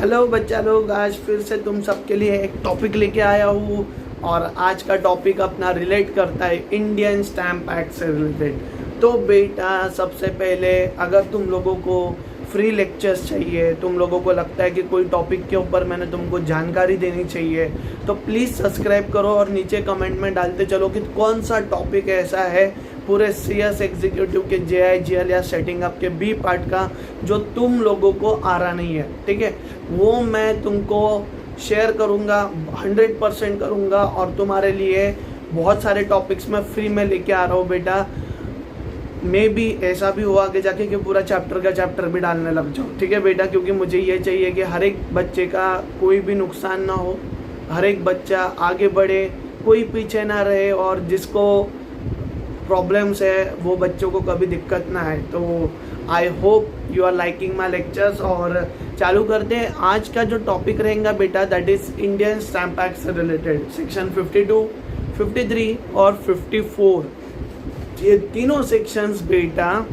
Hello बच्चा लोग, आज फिर से तुम सबके लिए एक टॉपिक लेके आया हूँ। और आज का टॉपिक अपना रिलेट करता है इंडियन स्टैम्प एक्ट से रिलेटेड। तो बेटा, सबसे पहले अगर तुम लोगों को फ्री लेक्चर्स चाहिए, तुम लोगों को लगता है कि कोई टॉपिक के ऊपर मैंने तुमको जानकारी देनी चाहिए, तो प्लीज़ सब्सक्राइब करो और नीचे कमेंट में डालते चलो कि कौन सा टॉपिक ऐसा है पूरे CS एग्जीक्यूटिव के JIGL या सेटिंग अप के B पार्ट का जो तुम लोगों को आ रहा नहीं है। ठीक है, वो मैं तुमको शेयर करूँगा, 100% करूँगा। और तुम्हारे लिए बहुत सारे टॉपिक्स मैं फ्री में लेके आ रहा हूँ बेटा। मे भी ऐसा भी हुआ आगे जाके कि पूरा चैप्टर का चैप्टर भी डालने लग जाओ। ठीक है बेटा, क्योंकि मुझे ये चाहिए कि हर एक बच्चे का कोई भी नुकसान ना हो, हर एक बच्चा आगे बढ़े, कोई पीछे ना रहे, और जिसको प्रॉब्लम्स है वो बच्चों को कभी दिक्कत ना आए। तो I hope you are liking my lectures. और चालू करते हैं। आज का जो टॉपिक रहेगा बेटा, that is Indian stamp act से रिलेटेड सेक्शन 52, 53 और 54। ये तीनों सेक्शंस बेटा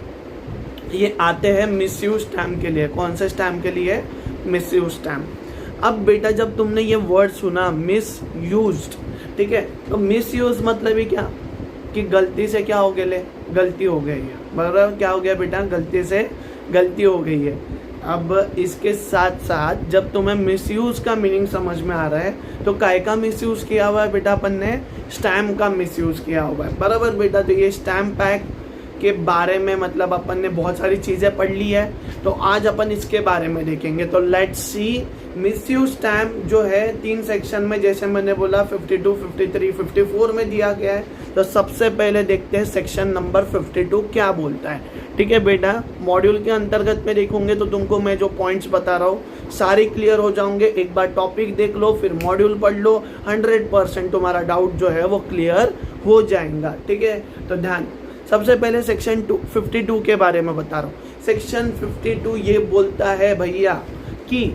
ये आते हैं मिसयूज स्टैम्प के लिए। कौन से स्टैम्प के लिए? Misuse stamp. अब बेटा, जब तुमने ये वर्ड सुना मिसयूज्ड, ठीक है, तो मिसयूज मतलब ही क्या कि गलती से क्या हो गया, गलती हो गई है। बराबर, क्या हो गया बेटा? गलती से गलती हो गई है। अब इसके साथ साथ जब तुम्हें मिसयूज का मीनिंग समझ में आ रहा है, तो काय का मिसयूज किया हुआ है बेटा? अपन ने स्टैम्प का मिसयूज किया हुआ है। बराबर बेटा, तो ये स्टैम्प एक्ट के बारे में मतलब अपन ने बहुत सारी चीज़ें पढ़ ली है, तो आज अपन इसके बारे में देखेंगे। तो लेट्स सी। मिसयूज स्टैम्प जो है 3 सेक्शन में, जैसे मैंने बोला 52, 53, 54 में दिया गया है। तो सबसे पहले देखते हैं सेक्शन नंबर 52 क्या बोलता है। ठीक है बेटा, मॉड्यूल के अंतर्गत में देखोगे तो तुमको मैं जो पॉइंट्स बता रहा हूँ सारे क्लियर हो जाओगे। एक बार टॉपिक देख लो, फिर मॉड्यूल पढ़ लो, 100% तुम्हारा डाउट जो है वो क्लियर हो जाएगा। ठीक है, तो ध्यान। सबसे पहले सेक्शन 52 के बारे में बता रहा हूँ। सेक्शन 52 ये बोलता है भैया कि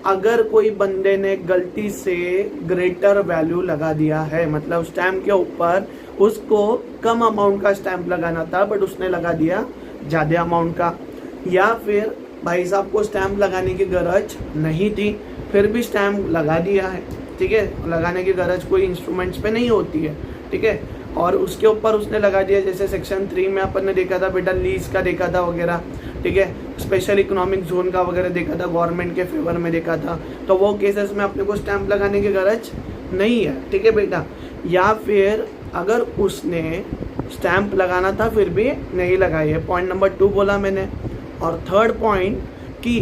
अगर कोई बंदे ने गलती से ग्रेटर वैल्यू लगा दिया है, मतलब स्टैम्प के ऊपर उसको कम अमाउंट का स्टैम्प लगाना था बट उसने लगा दिया ज़्यादा अमाउंट का, या फिर भाई साहब को स्टैम्प लगाने की गरज नहीं थी फिर भी स्टैम्प लगा दिया है। ठीक है, लगाने की गरज कोई इंस्ट्रूमेंट्स पे नहीं होती है। ठीक है, और उसके ऊपर उसने लगा दिया, जैसे सेक्शन 3 में अपन ने देखा था बेटा, लीज का देखा था वगैरह। ठीक है, स्पेशल इकोनॉमिक जोन का वगैरह देखा था, गवर्नमेंट के फेवर में देखा था। तो वो केसेस में अपने को स्टैम्प लगाने की गरज नहीं है। ठीक है बेटा, या फिर अगर उसने स्टैम्प लगाना था फिर भी नहीं लगाई है, पॉइंट नंबर 2 बोला मैंने। और थर्ड पॉइंट कि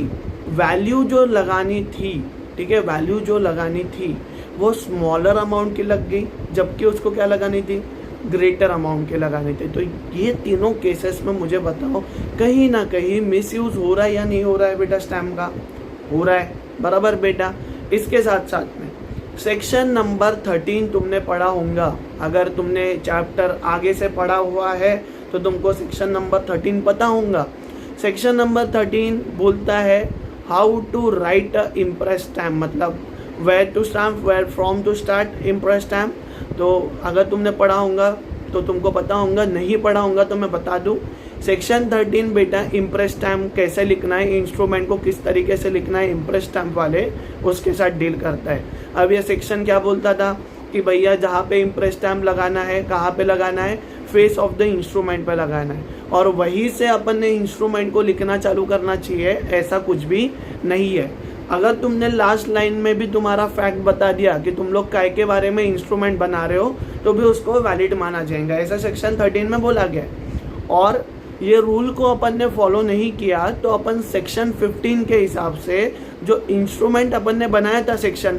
वैल्यू जो लगानी थी, ठीक है, वैल्यू जो लगानी थी वो स्मॉलर अमाउंट की लग गई, जबकि उसको क्या लगानी थी? ग्रेटर अमाउंट के लगाने थे। तो ये तीनों केसेस में मुझे बताओ कहीं ना कहीं मिसयूज हो रहा है या नहीं हो रहा है बेटा? स्टैम्प का हो रहा है। बराबर बेटा, इसके साथ साथ में सेक्शन नंबर 13 तुमने पढ़ा होगा। अगर तुमने चैप्टर आगे से पढ़ा हुआ है तो तुमको सेक्शन नंबर 13 पता होगा। सेक्शन नंबर 13 बोलता है how to write a impress stamp, मतलब where to stamp, where from to start impress stamp. तो अगर तुमने पढ़ा होगा तो तुमको पता होगा, नहीं पढ़ा होगा तो मैं बता दूं। सेक्शन 13 बेटा इम्प्रेस स्टैम्प कैसे लिखना है, इंस्ट्रूमेंट को किस तरीके से लिखना है इम्प्रेस स्टैम्प वाले, उसके साथ डील करता है। अब ये सेक्शन क्या बोलता था कि भैया जहाँ पे इम्प्रेस स्टैम्प लगाना है, कहाँ पे लगाना है? फेस ऑफ द इंस्ट्रूमेंट पे लगाना है, और वहीं से अपन ने इंस्ट्रूमेंट को लिखना चालू करना चाहिए, ऐसा कुछ भी नहीं है। अगर तुमने लास्ट लाइन में भी तुम्हारा फैक्ट बता दिया कि तुम लोग काय के बारे में इंस्ट्रूमेंट बना रहे हो, तो भी उसको वैलिड माना जाएगा, ऐसा सेक्शन 13 में बोला गया है। और ये रूल को अपन ने फॉलो नहीं किया तो अपन सेक्शन 15 के हिसाब से जो इंस्ट्रूमेंट अपन ने बनाया था सेक्शन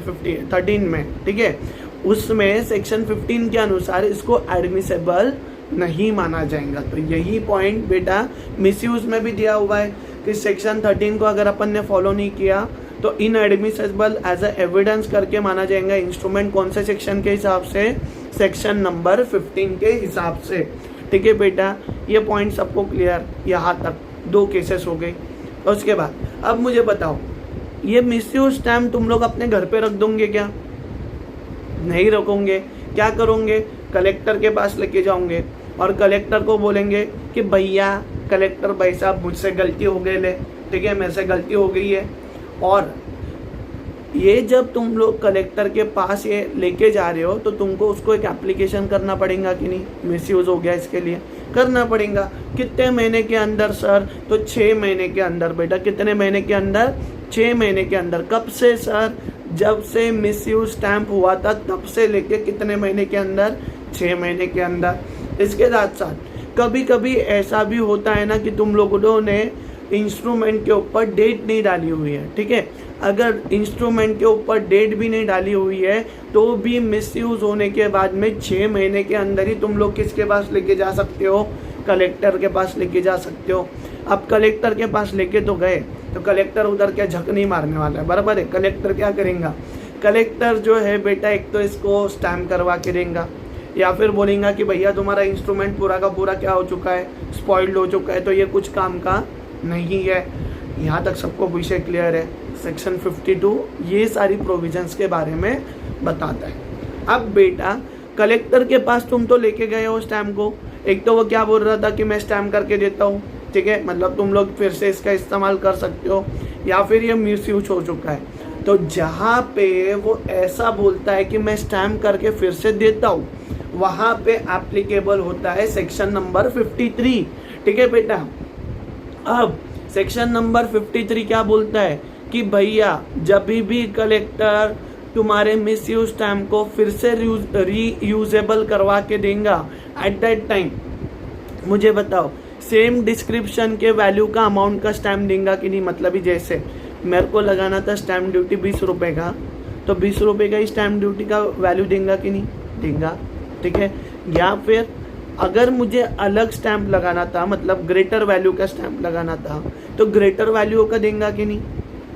13 में, ठीक है, उसमें सेक्शन 15 के अनुसार इसको एडमिसेबल नहीं माना जाएगा। तो यही पॉइंट बेटा मिसयूज में भी दिया हुआ है कि सेक्शन 13 को अगर अपन ने फॉलो नहीं किया तो इनएडमिसेबल एज अ एविडेंस करके माना जाएगा इंस्ट्रूमेंट। कौन से सेक्शन के हिसाब से? सेक्शन नंबर 15 के हिसाब से। ठीक है बेटा, ये पॉइंट सबको क्लियर? यहाँ तक 2 केसेस हो गए। उसके बाद अब मुझे बताओ, ये मिसयूज स्टैम्प तुम लोग अपने घर पे रख दोगे क्या? नहीं रखोगे। क्या करोगे? कलेक्टर के पास लेके जाओगे और कलेक्टर को बोलेंगे कि भैया, कलेक्टर भाई साहब मुझसे गलती हो गई, ले, ठीक है, मेरे से गलती हो गई है, और ये जब तुम लोग कलेक्टर के पास ये लेके जा रहे हो तो तुमको उसको एक एप्लीकेशन करना पड़ेगा कि नहीं, मिसयूज हो गया इसके लिए करना पड़ेगा। कितने महीने के अंदर सर? तो 6 महीने के अंदर। बेटा कितने महीने के अंदर? 6 महीने के अंदर। कब से सर? जब से मिसयूज स्टैंप हुआ था तब से लेके कितने महीने के अंदर? 6 महीने के अंदर। इसके साथ साथ कभी कभी ऐसा भी होता है ना कि तुम लोगों ने इंस्ट्रूमेंट के ऊपर डेट नहीं डाली हुई है, ठीक है। अगर इंस्ट्रूमेंट के ऊपर डेट भी नहीं डाली हुई है तो भी मिसयूज होने के बाद में 6 महीने के अंदर ही तुम लोग किसके पास लेके जा सकते हो? कलेक्टर के पास लेके जा सकते हो। अब कलेक्टर के पास लेके तो गए तो कलेक्टर उधर क्या झक नहीं मारने वाला है, बराबर है। कलेक्टर क्या करेगा? कलेक्टर जो है बेटा एक तो इसको स्टैम्प करवा के देगा या फिर बोलेगा कि भैया तुम्हारा इंस्ट्रूमेंट पूरा का पूरा क्या हो चुका है, स्पॉइल्ड हो चुका है, तो ये कुछ काम का नहीं है। यहाँ तक सबको विषय क्लियर है। सेक्शन 52 ये सारी प्रोविजंस के बारे में बताता है। अब बेटा कलेक्टर के पास तुम तो लेके गए हो स्टैम्प को, एक तो वो क्या बोल रहा था कि मैं स्टैम्प करके देता हूँ, ठीक है, मतलब तुम लोग फिर से इसका इस्तेमाल कर सकते हो, या फिर ये मिसयूज हो चुका है। तो जहाँ पे वो ऐसा बोलता है कि मैं स्टैम्प करके फिर से देता हूँ, वहाँ पे एप्लीकेबल होता है सेक्शन नंबर 53, ठीक है बेटा। अब सेक्शन नंबर 53 क्या बोलता है कि भैया जब भी कलेक्टर तुम्हारे मिसयूज स्टैम्प को फिर से रीयूजेबल करवा के देगा, एट दैट टाइम मुझे बताओ सेम डिस्क्रिप्शन के वैल्यू का अमाउंट का स्टैम्प देगा कि नहीं। मतलब ही जैसे मेरे को लगाना था स्टैम्प ड्यूटी 20 रुपये का, तो 20 रुपये का ही स्टैम्प ड्यूटी का वैल्यू देगा कि नहीं देगा, ठीक है। या फिर अगर मुझे अलग स्टैम्प लगाना था, मतलब ग्रेटर वैल्यू का स्टैम्प लगाना था, तो ग्रेटर वैल्यू का देगा कि नहीं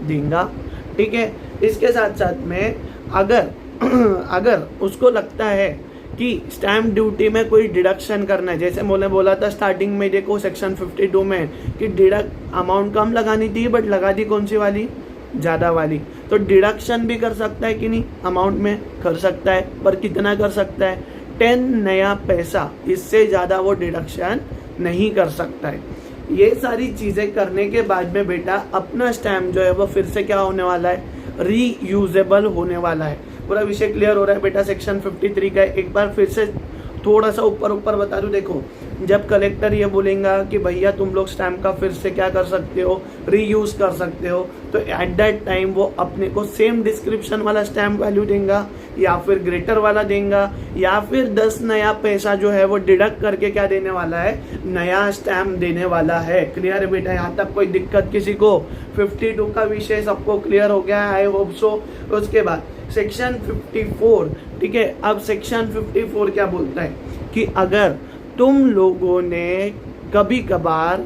देगा, ठीक है। इसके साथ साथ में अगर उसको लगता है कि स्टैम्प ड्यूटी में कोई डिडक्शन करना है, जैसे मैंने बोला था स्टार्टिंग में, देखो सेक्शन 52 में कि डिडक्ट अमाउंट कम लगानी थी बट लगा दी कौन सी वाली? ज़्यादा वाली। तो डिडक्शन भी कर सकता है कि नहीं? अमाउंट में कर सकता है, पर कितना कर सकता है? 10 नया पैसा, इससे ज़्यादा वो डिडक्शन नहीं कर सकता है। ये सारी चीज़ें करने के बाद में बेटा अपना स्टैम्प जो है वो फिर से क्या होने वाला है? रीयूजेबल होने वाला है। पूरा विषय क्लियर हो रहा है बेटा सेक्शन 53 का। एक बार फिर से थोड़ा सा ऊपर बता दूं। देखो जब कलेक्टर ये बोलेगा कि भैया तुम लोग स्टैम्प का फिर से क्या कर सकते हो? रीयूज कर सकते हो, तो एट दैट टाइम वो अपने को सेम डिस्क्रिप्शन वाला स्टैम्प वैल्यू देगा या फिर ग्रेटर वाला देगा, या फिर 10 नया पैसा जो है वो डिडक्ट करके क्या देने वाला है? नया स्टैम्प देने वाला है। क्लियर है बेटा? यहाँ तक कोई दिक्कत किसी को? 52 का विषय सबको क्लियर हो गया है, आई होप सो। उसके बाद सेक्शन 54, ठीक है। अब सेक्शन 54 क्या बोलता है कि अगर तुम लोगों ने कभी कभार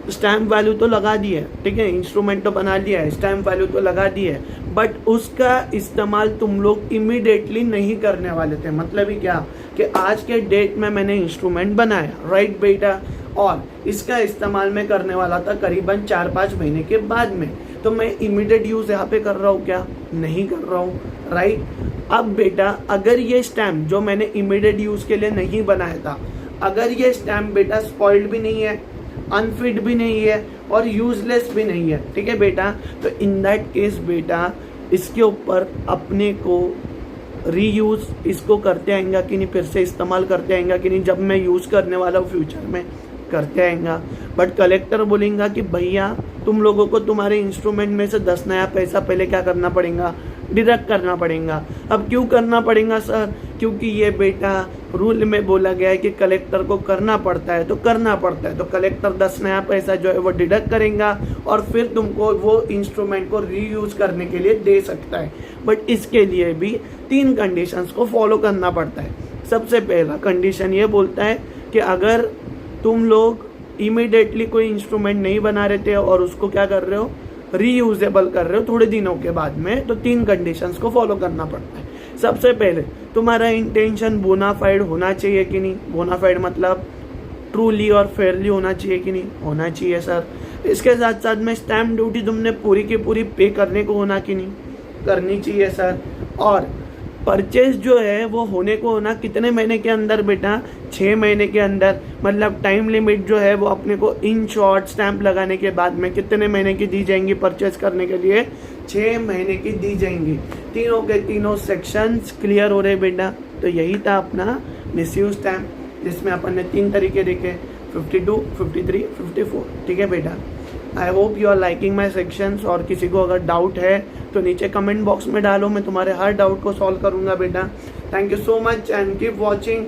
स्टैम्प वैल्यू तो लगा दी है, ठीक है, इंस्ट्रूमेंट तो बना लिया है, स्टैम्प वैल्यू तो लगा दी है, बट उसका इस्तेमाल तुम लोग इमीडिएटली नहीं करने वाले थे। मतलब ही क्या कि आज के डेट में मैंने इंस्ट्रूमेंट बनाया, राइट बेटा, और इसका इस्तेमाल मैं करने वाला था करीबन 4-5 महीने के बाद में, तो मैं इमीडिएट यूज यहाँ पे कर रहा हूँ क्या? नहीं कर रहा हूँ, राइट। अब बेटा अगर ये स्टैम्प जो मैंने इमीडिएट यूज के लिए नहीं बनाया था, अगर ये स्टैम्प बेटा स्पॉइल्ड भी नहीं है, अनफिट भी नहीं है और यूजलेस भी नहीं है, ठीक है बेटा, तो इन दैट केस बेटा इसके ऊपर अपने को रीयूज इसको करते आएंगे कि नहीं, फिर से इस्तेमाल करते आएंगे कि नहीं, जब मैं यूज़ करने वाला हूँ फ्यूचर में करते आएंगा। बट कलेक्टर बोलेगा कि भैया तुम लोगों को तुम्हारे इंस्ट्रूमेंट में से 10 नया पैसा पहले क्या करना पड़ेगा? डिडक्ट करना पड़ेगा। अब क्यों करना पड़ेगा सर? क्योंकि ये बेटा रूल में बोला गया है कि कलेक्टर को करना पड़ता है, तो करना पड़ता है, तो कलेक्टर 10 नया पैसा जो है वो डिडक्ट करेगा और फिर तुमको वो इंस्ट्रूमेंट को रीयूज करने के लिए दे सकता है। बट इसके लिए भी 3 कंडीशंस को फॉलो करना पड़ता है। सबसे पहला कंडीशन ये बोलता है कि अगर तुम लोग इमीडिएटली कोई इंस्ट्रूमेंट नहीं बना रहे थे और उसको क्या कर रहे हो? रीयूजेबल कर रहे हो थोड़े दिनों के बाद में, तो 3 कंडीशंस को फॉलो करना पड़ता है। सबसे पहले तुम्हारा इंटेंशन बोनाफाइड होना चाहिए कि नहीं? बोनाफाइड मतलब ट्रूली और फेयरली होना चाहिए कि नहीं? होना चाहिए सर। इसके साथ साथ में स्टैम्प ड्यूटी तुमने पूरी की पूरी पे करने को होना कि नहीं? करनी चाहिए सर। और परचेज जो है वो होने को होना कितने महीने के अंदर बेटा? 6 महीने के अंदर। मतलब टाइम लिमिट जो है वो अपने को इन शॉर्ट स्टैंप लगाने के बाद में कितने महीने की दी जाएंगी परचेज करने के लिए? 6 महीने की दी जाएंगी। तीनों के तीनों सेक्शंस क्लियर हो रहे बेटा। तो यही था अपना मिसयूज स्टैम्प, जिसमें अपन ने 3 तरीके देखे, 52, 53, 54। ठीक है बेटा। I hope you are liking my sections. और किसी को अगर डाउट है तो नीचे कमेंट बॉक्स में डालो, मैं तुम्हारे हर डाउट को सॉल्व करूंगा बेटा। Thank you so much and keep watching.